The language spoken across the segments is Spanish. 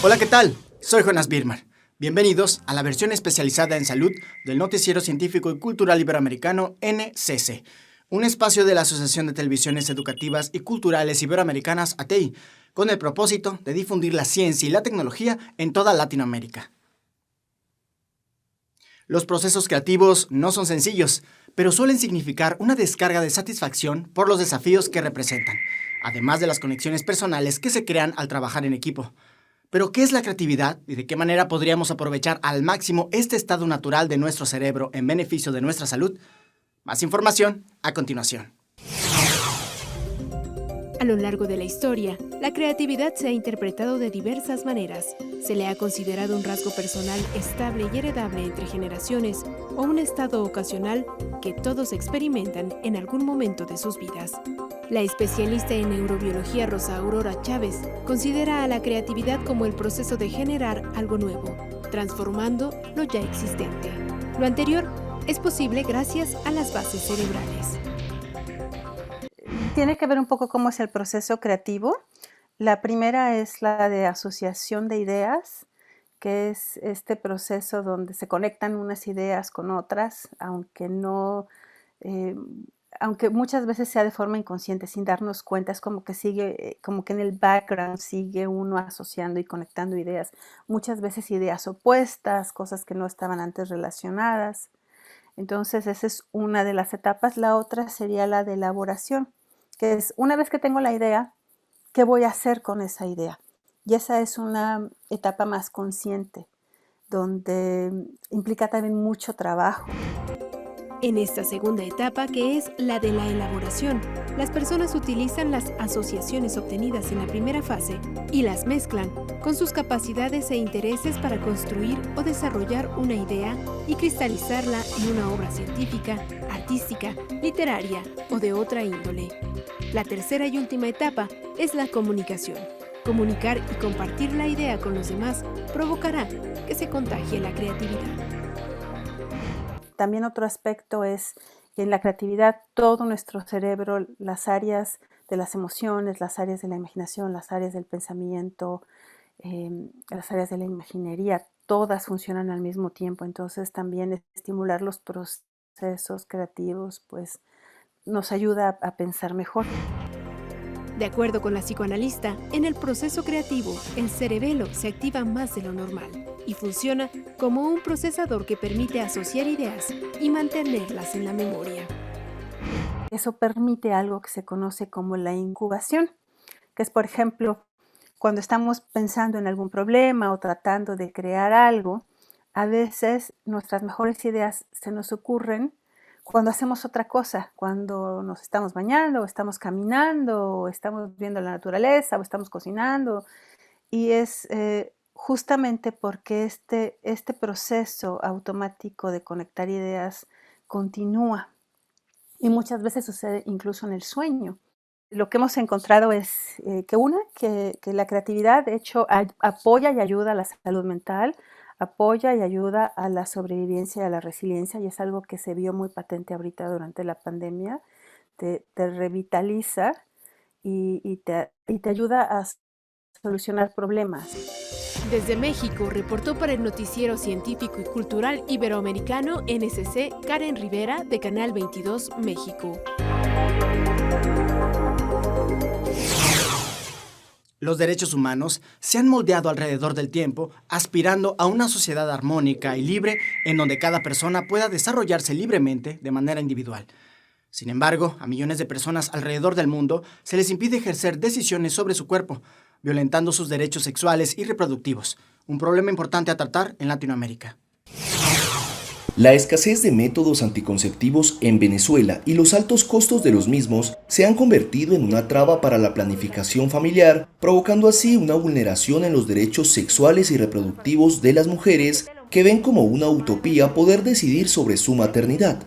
Hola, ¿qué tal? Soy Jonas Birmer. Bienvenidos a la versión especializada en salud del Noticiero Científico y Cultural Iberoamericano NCC, un espacio de la Asociación de Televisiones Educativas y Culturales Iberoamericanas ATI, con el propósito de difundir la ciencia y la tecnología en toda Latinoamérica. Los procesos creativos no son sencillos, pero suelen significar una descarga de satisfacción por los desafíos que representan, además de las conexiones personales que se crean al trabajar en equipo. Pero, ¿qué es la creatividad y de qué manera podríamos aprovechar al máximo este estado natural de nuestro cerebro en beneficio de nuestra salud? Más información a continuación. A lo largo de la historia, la creatividad se ha interpretado de diversas maneras. Se le ha considerado un rasgo personal estable y heredable entre generaciones o un estado ocasional que todos experimentan en algún momento de sus vidas. La especialista en neurobiología Rosa Aurora Chávez considera a la creatividad como el proceso de generar algo nuevo, transformando lo ya existente. Lo anterior es posible gracias a las bases cerebrales. Tiene que ver un poco cómo es el proceso creativo. La primera es la de asociación de ideas, que es este proceso donde se conectan unas ideas con otras, aunque muchas veces sea de forma inconsciente, sin darnos cuenta. Es como que como que en el background sigue uno asociando y conectando ideas. Muchas veces ideas opuestas, cosas que no estaban antes relacionadas. Entonces, esa es una de las etapas. La otra sería la de elaboración, que es una vez que tengo la idea, ¿qué voy a hacer con esa idea? Y esa es una etapa más consciente, donde implica también mucho trabajo. En esta segunda etapa, que es la de la elaboración, las personas utilizan las asociaciones obtenidas en la primera fase y las mezclan con sus capacidades e intereses para construir o desarrollar una idea y cristalizarla en una obra científica, artística, literaria o de otra índole. La tercera y última etapa es la comunicación. Comunicar y compartir la idea con los demás provocará que se contagie la creatividad. También otro aspecto es que en la creatividad todo nuestro cerebro, las áreas de las emociones, las áreas de la imaginación, las áreas del pensamiento, las áreas de la imaginería, todas funcionan al mismo tiempo. Entonces también estimular los procesos creativos pues nos ayuda a pensar mejor. De acuerdo con la psicoanalista, en el proceso creativo, el cerebelo se activa más de lo normal y funciona como un procesador que permite asociar ideas y mantenerlas en la memoria. Eso permite algo que se conoce como la incubación, que es, por ejemplo, cuando estamos pensando en algún problema o tratando de crear algo, a veces nuestras mejores ideas se nos ocurren cuando hacemos otra cosa, cuando nos estamos bañando, o estamos caminando, o estamos viendo la naturaleza, o estamos cocinando. Y es justamente porque este proceso automático de conectar ideas continúa. Y muchas veces sucede incluso en el sueño. Lo que hemos encontrado es que la creatividad, de hecho, apoya y ayuda a la salud mental, apoya y ayuda a la sobrevivencia y a la resiliencia, y es algo que se vio muy patente ahorita durante la pandemia. Te revitaliza y te ayuda a solucionar problemas. Desde México, reportó para el Noticiero Científico y Cultural Iberoamericano NCC Karen Rivera, de Canal 22, México. Los derechos humanos se han moldeado alrededor del tiempo, aspirando a una sociedad armónica y libre en donde cada persona pueda desarrollarse libremente de manera individual. Sin embargo, a millones de personas alrededor del mundo se les impide ejercer decisiones sobre su cuerpo, violentando sus derechos sexuales y reproductivos, un problema importante a tratar en Latinoamérica. La escasez de métodos anticonceptivos en Venezuela y los altos costos de los mismos se han convertido en una traba para la planificación familiar, provocando así una vulneración en los derechos sexuales y reproductivos de las mujeres que ven como una utopía poder decidir sobre su maternidad.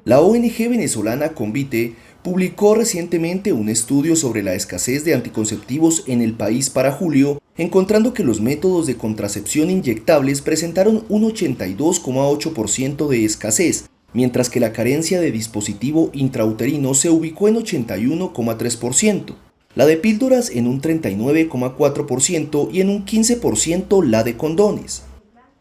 La ONG venezolana Convite publicó recientemente un estudio sobre la escasez de anticonceptivos en el país para julio, encontrando que los métodos de contracepción inyectables presentaron un 82,8% de escasez, mientras que la carencia de dispositivo intrauterino se ubicó en 81,3%. la de píldoras en un 39,4% y en un 15% la de condones.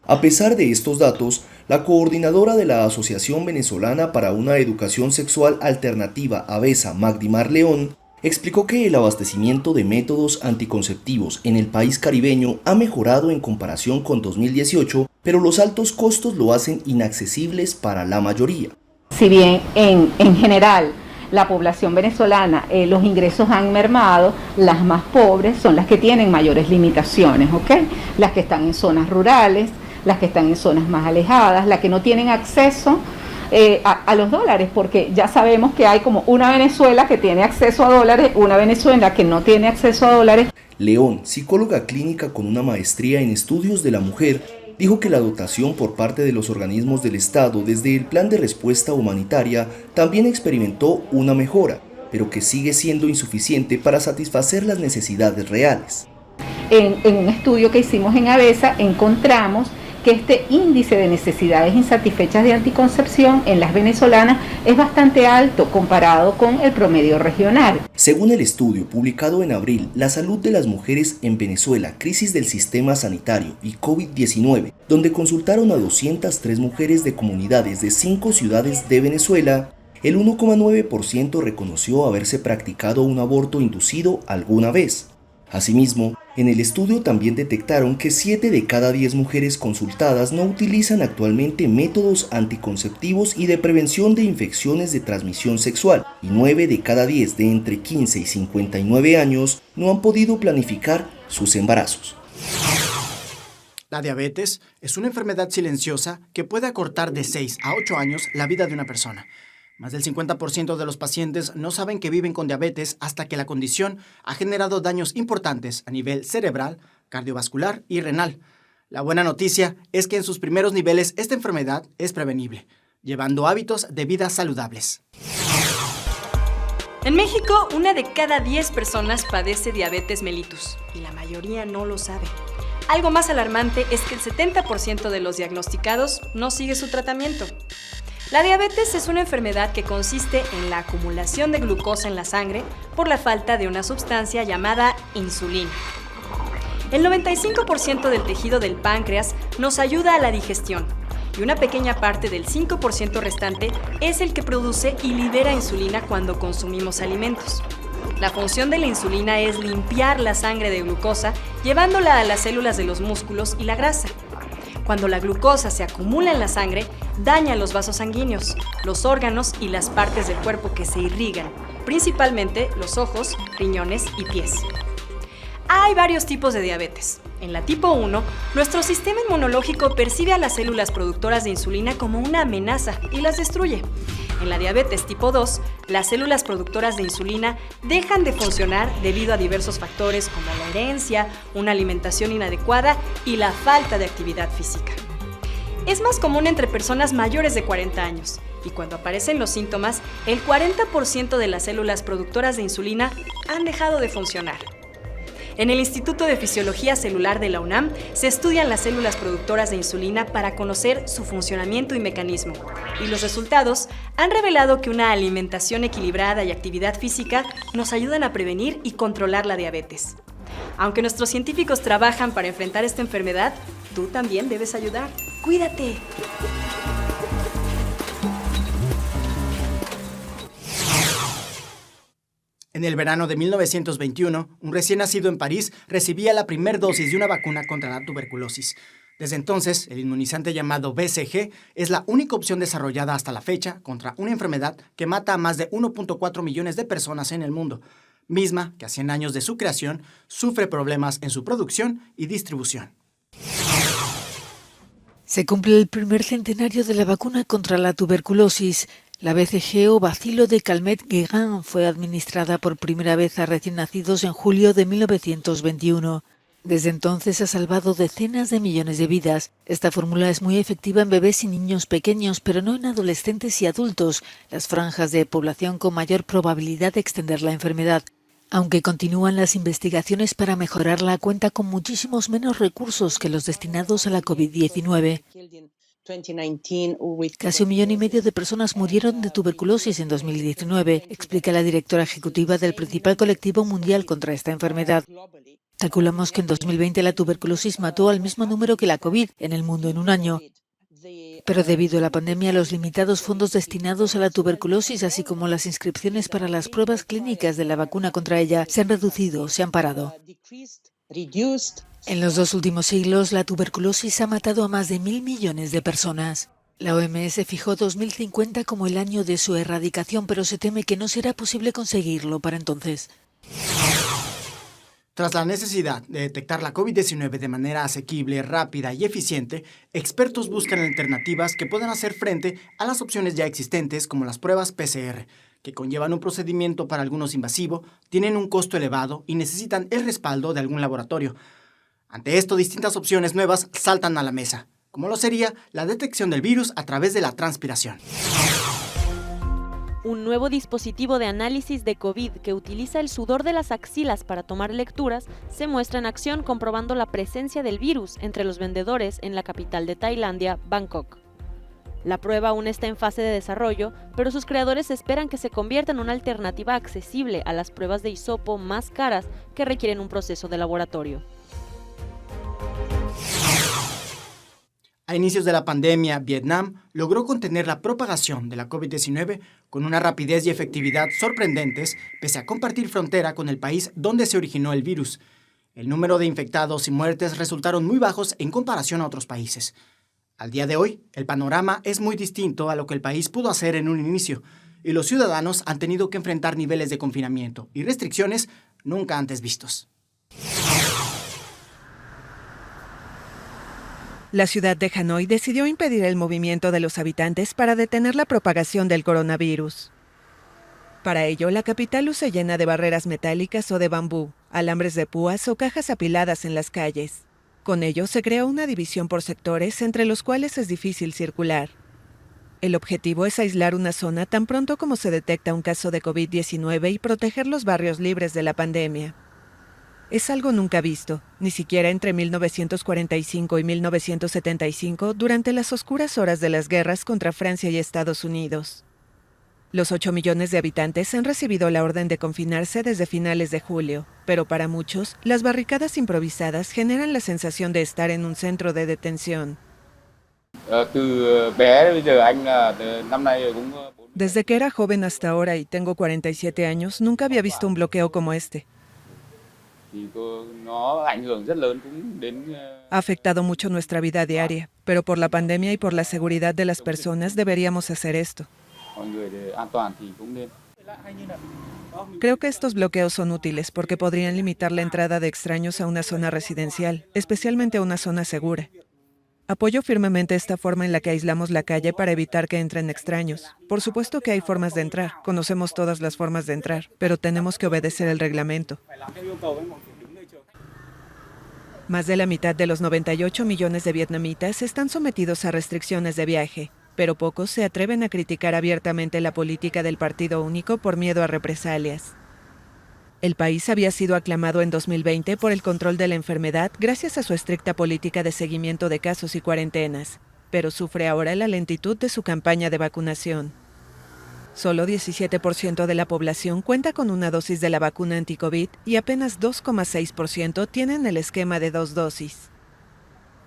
A pesar de estos datos, la coordinadora de la Asociación Venezolana para una Educación Sexual Alternativa, AVESA, Magdimar León, explicó que el abastecimiento de métodos anticonceptivos en el país caribeño ha mejorado en comparación con 2018, pero los altos costos lo hacen inaccesibles para la mayoría. Si bien en general la población venezolana, los ingresos han mermado, las más pobres son las que tienen mayores limitaciones, ¿ok? Las que están en zonas rurales, las que están en zonas más alejadas, las que no tienen acceso a los dólares, porque ya sabemos que hay como una Venezuela que tiene acceso a dólares, una Venezuela que no tiene acceso a dólares. León, psicóloga clínica con una maestría en estudios de la mujer, dijo que la dotación por parte de los organismos del Estado desde el Plan de Respuesta Humanitaria también experimentó una mejora, pero que sigue siendo insuficiente para satisfacer las necesidades reales. En un estudio que hicimos en AVESA encontramos que este índice de necesidades insatisfechas de anticoncepción en las venezolanas es bastante alto comparado con el promedio regional. Según el estudio publicado en abril, La salud de las mujeres en Venezuela, crisis del sistema sanitario y COVID-19, donde consultaron a 203 mujeres de comunidades de 5 ciudades de Venezuela, el 1,9% reconoció haberse practicado un aborto inducido alguna vez. Asimismo, en el estudio también detectaron que 7 de cada 10 mujeres consultadas no utilizan actualmente métodos anticonceptivos y de prevención de infecciones de transmisión sexual, y 9 de cada 10 de entre 15 y 59 años no han podido planificar sus embarazos. La diabetes es una enfermedad silenciosa que puede acortar de 6 a 8 años la vida de una persona. Más del 50% de los pacientes no saben que viven con diabetes hasta que la condición ha generado daños importantes a nivel cerebral, cardiovascular y renal. La buena noticia es que en sus primeros niveles esta enfermedad es prevenible, llevando hábitos de vida saludables. En México, 1 de cada 10 personas padece diabetes mellitus y la mayoría no lo sabe. Algo más alarmante es que el 70% de los diagnosticados no sigue su tratamiento. La diabetes es una enfermedad que consiste en la acumulación de glucosa en la sangre por la falta de una sustancia llamada insulina. El 95% del tejido del páncreas nos ayuda a la digestión y una pequeña parte del 5% restante es el que produce y libera insulina cuando consumimos alimentos. La función de la insulina es limpiar la sangre de glucosa, llevándola a las células de los músculos y la grasa. Cuando la glucosa se acumula en la sangre, daña los vasos sanguíneos, los órganos y las partes del cuerpo que se irrigan, principalmente los ojos, riñones y pies. Hay varios tipos de diabetes. En la tipo 1, nuestro sistema inmunológico percibe a las células productoras de insulina como una amenaza y las destruye. En la diabetes tipo 2, las células productoras de insulina dejan de funcionar debido a diversos factores como la herencia, una alimentación inadecuada y la falta de actividad física. Es más común entre personas mayores de 40 años y cuando aparecen los síntomas, el 40% de las células productoras de insulina han dejado de funcionar. En el Instituto de Fisiología Celular de la UNAM se estudian las células productoras de insulina para conocer su funcionamiento y mecanismo, y los resultados han revelado que una alimentación equilibrada y actividad física nos ayudan a prevenir y controlar la diabetes. Aunque nuestros científicos trabajan para enfrentar esta enfermedad, tú también debes ayudar. ¡Cuídate! En el verano de 1921, un recién nacido en París recibía la primera dosis de una vacuna contra la tuberculosis. Desde entonces, el inmunizante llamado BCG es la única opción desarrollada hasta la fecha contra una enfermedad que mata a más de 1.4 millones de personas en el mundo, misma que a 100 años de su creación sufre problemas en su producción y distribución. Se cumple el primer centenario de la vacuna contra la tuberculosis. La BCG o bacilo de Calmette-Guerin fue administrada por primera vez a recién nacidos en julio de 1921. Desde entonces ha salvado decenas de millones de vidas. Esta fórmula es muy efectiva en bebés y niños pequeños, pero no en adolescentes y adultos, las franjas de población con mayor probabilidad de extender la enfermedad. Aunque continúan las investigaciones para mejorarla, cuenta con muchísimos menos recursos que los destinados a la COVID-19. Casi 1,5 millones de personas murieron de tuberculosis en 2019, explica la directora ejecutiva del principal colectivo mundial contra esta enfermedad. Calculamos que en 2020 la tuberculosis mató al mismo número que la COVID en el mundo en un año. Pero debido a la pandemia, los limitados fondos destinados a la tuberculosis, así como las inscripciones para las pruebas clínicas de la vacuna contra ella, se han reducido, se han parado. En los 2 últimos siglos, la tuberculosis ha matado a más de 1.000 millones de personas. La OMS fijó 2050 como el año de su erradicación, pero se teme que no será posible conseguirlo para entonces. Tras la necesidad de detectar la COVID-19 de manera asequible, rápida y eficiente, expertos buscan alternativas que puedan hacer frente a las opciones ya existentes como las pruebas PCR, que conllevan un procedimiento para algunos invasivo, tienen un costo elevado y necesitan el respaldo de algún laboratorio. Ante esto, distintas opciones nuevas saltan a la mesa, como lo sería la detección del virus a través de la transpiración. Un nuevo dispositivo de análisis de COVID que utiliza el sudor de las axilas para tomar lecturas se muestra en acción comprobando la presencia del virus entre los vendedores en la capital de Tailandia, Bangkok. La prueba aún está en fase de desarrollo, pero sus creadores esperan que se convierta en una alternativa accesible a las pruebas de hisopo más caras que requieren un proceso de laboratorio. A inicios de la pandemia, Vietnam logró contener la propagación de la COVID-19 con una rapidez y efectividad sorprendentes, pese a compartir frontera con el país donde se originó el virus. El número de infectados y muertes resultaron muy bajos en comparación a otros países. Al día de hoy, el panorama es muy distinto a lo que el país pudo hacer en un inicio, y los ciudadanos han tenido que enfrentar niveles de confinamiento y restricciones nunca antes vistos. La ciudad de Hanoi decidió impedir el movimiento de los habitantes para detener la propagación del coronavirus. Para ello, la capital luce llena de barreras metálicas o de bambú, alambres de púas o cajas apiladas en las calles. Con ello se crea una división por sectores entre los cuales es difícil circular. El objetivo es aislar una zona tan pronto como se detecta un caso de COVID-19 y proteger los barrios libres de la pandemia. Es algo nunca visto, ni siquiera entre 1945 y 1975, durante las oscuras horas de las guerras contra Francia y Estados Unidos. Los 8 millones de habitantes han recibido la orden de confinarse desde finales de julio, pero para muchos, las barricadas improvisadas generan la sensación de estar en un centro de detención. Desde que era joven hasta ahora y tengo 47 años, nunca había visto un bloqueo como este. Ha afectado mucho nuestra vida diaria, pero por la pandemia y por la seguridad de las personas deberíamos hacer esto. Creo que estos bloqueos son útiles porque podrían limitar la entrada de extraños a una zona residencial, especialmente a una zona segura. Apoyo firmemente esta forma en la que aislamos la calle para evitar que entren extraños. Por supuesto que hay formas de entrar, conocemos todas las formas de entrar, pero tenemos que obedecer el reglamento. Más de la mitad de los 98 millones de vietnamitas están sometidos a restricciones de viaje, pero pocos se atreven a criticar abiertamente la política del Partido Único por miedo a represalias. El país había sido aclamado en 2020 por el control de la enfermedad gracias a su estricta política de seguimiento de casos y cuarentenas, pero sufre ahora la lentitud de su campaña de vacunación. Solo 17% de la población cuenta con una dosis de la vacuna anti-COVID y apenas 2,6% tienen el esquema de 2 dosis.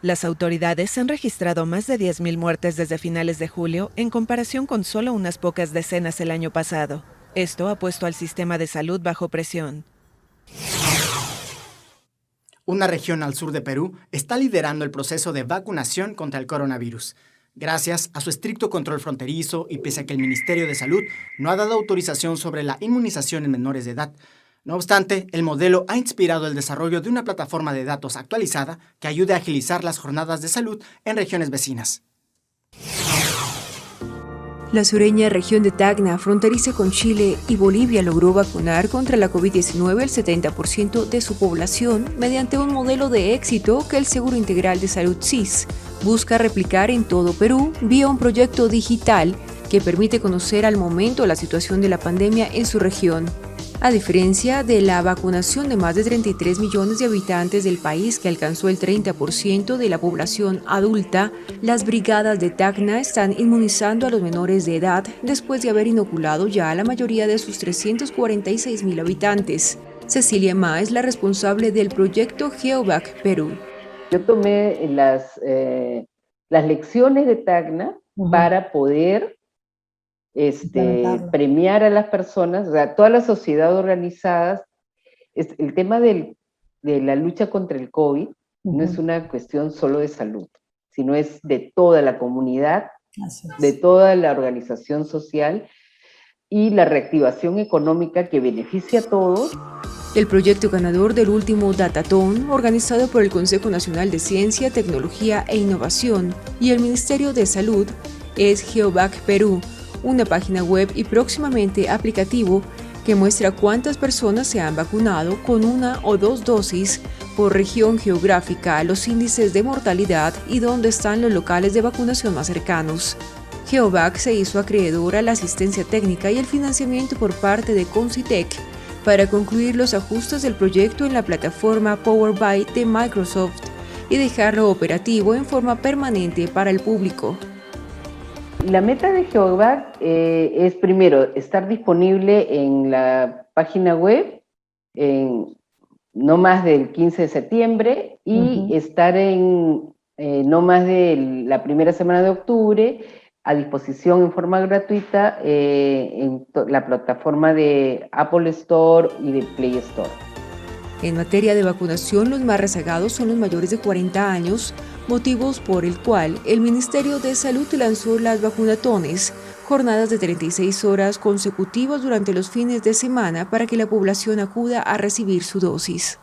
Las autoridades han registrado más de 10.000 muertes desde finales de julio en comparación con solo unas pocas decenas el año pasado. Esto ha puesto al sistema de salud bajo presión. Una región al sur de Perú está liderando el proceso de vacunación contra el coronavirus. Gracias a su estricto control fronterizo y pese a que el Ministerio de Salud no ha dado autorización sobre la inmunización en menores de edad. No obstante, el modelo ha inspirado el desarrollo de una plataforma de datos actualizada que ayude a agilizar las jornadas de salud en regiones vecinas. La sureña región de Tacna, fronteriza con Chile y Bolivia, logró vacunar contra la COVID-19 el 70% de su población mediante un modelo de éxito que el Seguro Integral de Salud SIS busca replicar en todo Perú vía un proyecto digital que permite conocer al momento la situación de la pandemia en su región. A diferencia de la vacunación de más de 33 millones de habitantes del país, que alcanzó el 30% de la población adulta, las brigadas de Tacna están inmunizando a los menores de edad después de haber inoculado ya a la mayoría de sus 346.000 habitantes. Cecilia Ma es la responsable del proyecto GeoVac Perú. Yo tomé las lecciones de Tacna para poder premiar a las personas, o sea, toda la sociedad organizada. El tema de la lucha contra el COVID no es una cuestión solo de salud, sino es de toda la comunidad, de toda la organización social y la reactivación económica que beneficia a todos. El proyecto ganador del último Datathon, organizado por el Consejo Nacional de Ciencia, Tecnología e Innovación y el Ministerio de Salud, es GeoVac Perú, una página web y próximamente aplicativo que muestra cuántas personas se han vacunado con 1 o 2 dosis por región geográfica, los índices de mortalidad y dónde están los locales de vacunación más cercanos. GeoVac se hizo acreedor a la asistencia técnica y el financiamiento por parte de Concitec para concluir los ajustes del proyecto en la plataforma Powered by de Microsoft y dejarlo operativo en forma permanente para el público. La meta de GeoVac es primero estar disponible en la página web en no más del 15 de septiembre y estar en no más de la primera semana de octubre a disposición en forma gratuita en la plataforma de Apple Store y de Play Store. En materia de vacunación, los más rezagados son los mayores de 40 años, motivos por el cual el Ministerio de Salud lanzó las vacunatones, jornadas de 36 horas consecutivas durante los fines de semana para que la población acuda a recibir su dosis.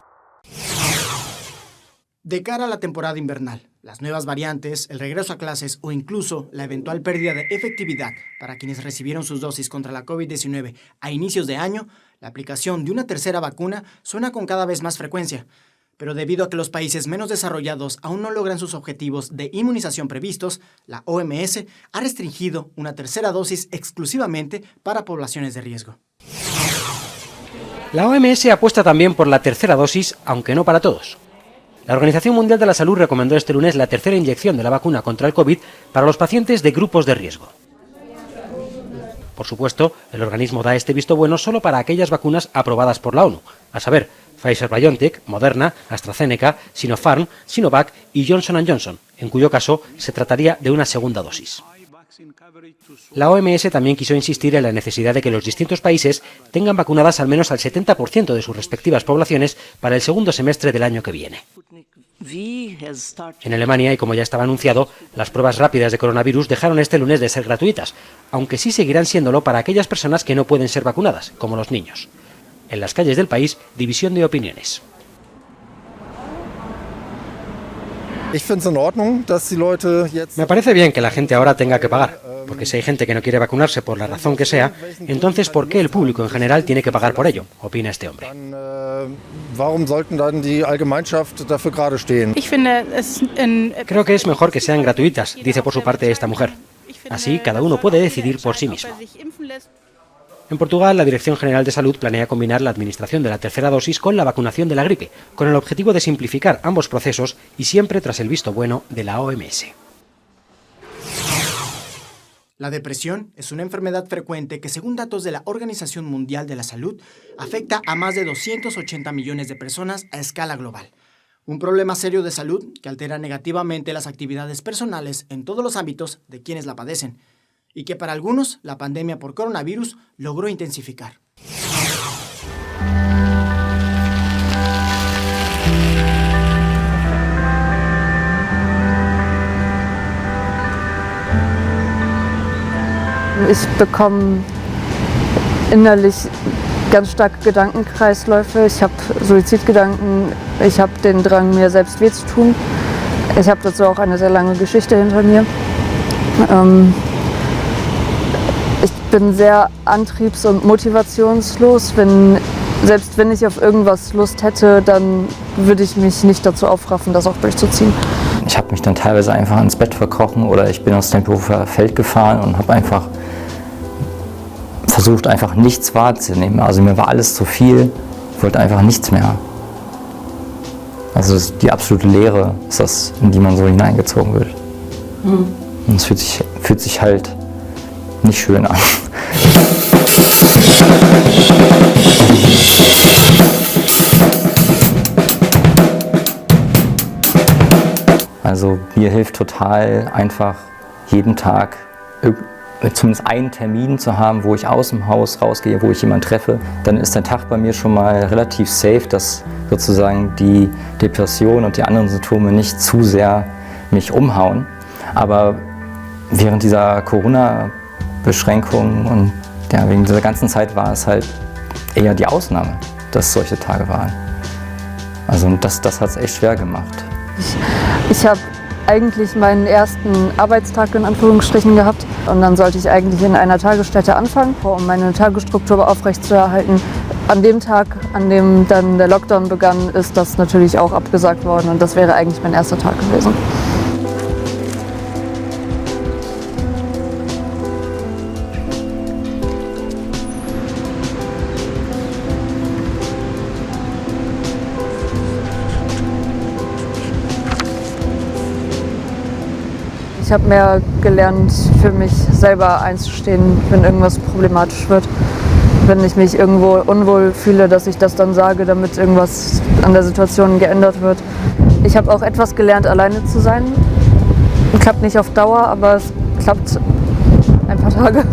De cara a la temporada invernal, las nuevas variantes, el regreso a clases o incluso la eventual pérdida de efectividad para quienes recibieron sus dosis contra la COVID-19 a inicios de año, la aplicación de una tercera vacuna suena con cada vez más frecuencia. Pero debido a que los países menos desarrollados aún no logran sus objetivos de inmunización previstos, la OMS ha restringido una tercera dosis exclusivamente para poblaciones de riesgo. La OMS apuesta también por la tercera dosis, aunque no para todos. La Organización Mundial de la Salud recomendó este lunes la tercera inyección de la vacuna contra el COVID para los pacientes de grupos de riesgo. Por supuesto, el organismo da este visto bueno solo para aquellas vacunas aprobadas por la ONU, a saber, Pfizer-BioNTech, Moderna, AstraZeneca, Sinopharm, Sinovac y Johnson & Johnson, en cuyo caso se trataría de una segunda dosis. La OMS también quiso insistir en la necesidad de que los distintos países tengan vacunadas al menos al 70% de sus respectivas poblaciones para el segundo semestre del año que viene. En Alemania, y como ya estaba anunciado, las pruebas rápidas de coronavirus dejaron este lunes de ser gratuitas, aunque sí seguirán siéndolo para aquellas personas que no pueden ser vacunadas, como los niños. En las calles del país, división de opiniones. Me parece bien que la gente ahora tenga que pagar, porque si hay gente que no quiere vacunarse por la razón que sea, entonces ¿por qué el público en general tiene que pagar por ello?, opina este hombre. Creo que es mejor que sean gratuitas, dice por su parte esta mujer. Así cada uno puede decidir por sí mismo. En Portugal, la Dirección General de Salud planea combinar la administración de la tercera dosis con la vacunación de la gripe, con el objetivo de simplificar ambos procesos y siempre tras el visto bueno de la OMS. La depresión es una enfermedad frecuente que, según datos de la Organización Mundial de la Salud, afecta a más de 280 millones de personas a escala global. Un problema serio de salud que altera negativamente las actividades personales en todos los ámbitos de quienes la padecen, y que para algunos la pandemia por coronavirus logró intensificar. Ich bekomme innerlich ganz starke Gedankenkreisläufe. Ich habe Suizidgedanken, ich habe den Drang, mir selbst weh zu tun. Ich habe dazu auch eine sehr lange Geschichte hinter mir. Ich bin sehr antriebs- und motivationslos. Selbst wenn ich auf irgendwas Lust hätte, dann würde ich mich nicht dazu aufraffen, das auch durchzuziehen. Ich habe mich dann teilweise einfach ins Bett verkrochen oder ich bin aufs Tempelhofer Feld gefahren und habe einfach versucht einfach nichts wahrzunehmen. Also mir war alles zu viel, ich wollte einfach nichts mehr. Also die absolute Leere ist das, in die man so hineingezogen wird. Und es fühlt sich halt nicht schön an. Also mir hilft total einfach jeden Tag zumindest einen Termin zu haben, wo ich aus dem Haus rausgehe, wo ich jemanden treffe. Dann ist der Tag bei mir schon mal relativ safe, dass sozusagen die Depression und die anderen Symptome nicht zu sehr mich umhauen. Aber während dieser Corona-Beschränkungen und ja, wegen dieser ganzen Zeit war es halt eher die Ausnahme, dass solche Tage waren. Also das hat es echt schwer gemacht. Ich habe eigentlich meinen ersten Arbeitstag in Anführungsstrichen gehabt und dann sollte ich eigentlich in einer Tagesstätte anfangen, um meine Tagesstruktur aufrechtzuerhalten. An dem Tag, an dem dann der Lockdown begann, ist das natürlich auch abgesagt worden und das wäre eigentlich mein erster Tag gewesen. Ich habe mehr gelernt, für mich selber einzustehen, wenn irgendwas problematisch wird. Wenn ich mich irgendwo unwohl fühle, dass ich das dann sage, damit irgendwas an der Situation geändert wird. Ich habe auch etwas gelernt, alleine zu sein. Klappt nicht auf Dauer, aber es klappt ein paar Tage.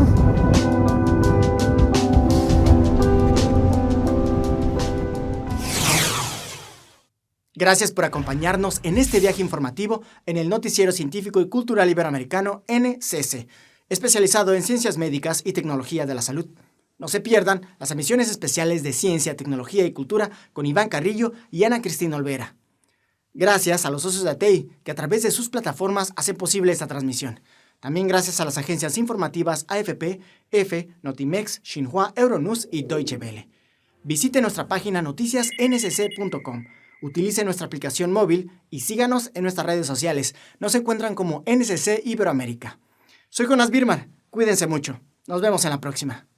Gracias por acompañarnos en este viaje informativo en el Noticiero Científico y Cultural Iberoamericano NCC, especializado en ciencias médicas y tecnología de la salud. No se pierdan las emisiones especiales de Ciencia, Tecnología y Cultura con Iván Carrillo y Ana Cristina Olvera. Gracias a los socios de ATEI que a través de sus plataformas hacen posible esta transmisión. También gracias a las agencias informativas AFP, EFE, Notimex, Xinhua, Euronews y Deutsche Welle. Visite nuestra página noticiasncc.com. Utilice nuestra aplicación móvil y síganos en nuestras redes sociales. Nos encuentran como NCC Iberoamérica. Soy Jonas Birmar. Cuídense mucho. Nos vemos en la próxima.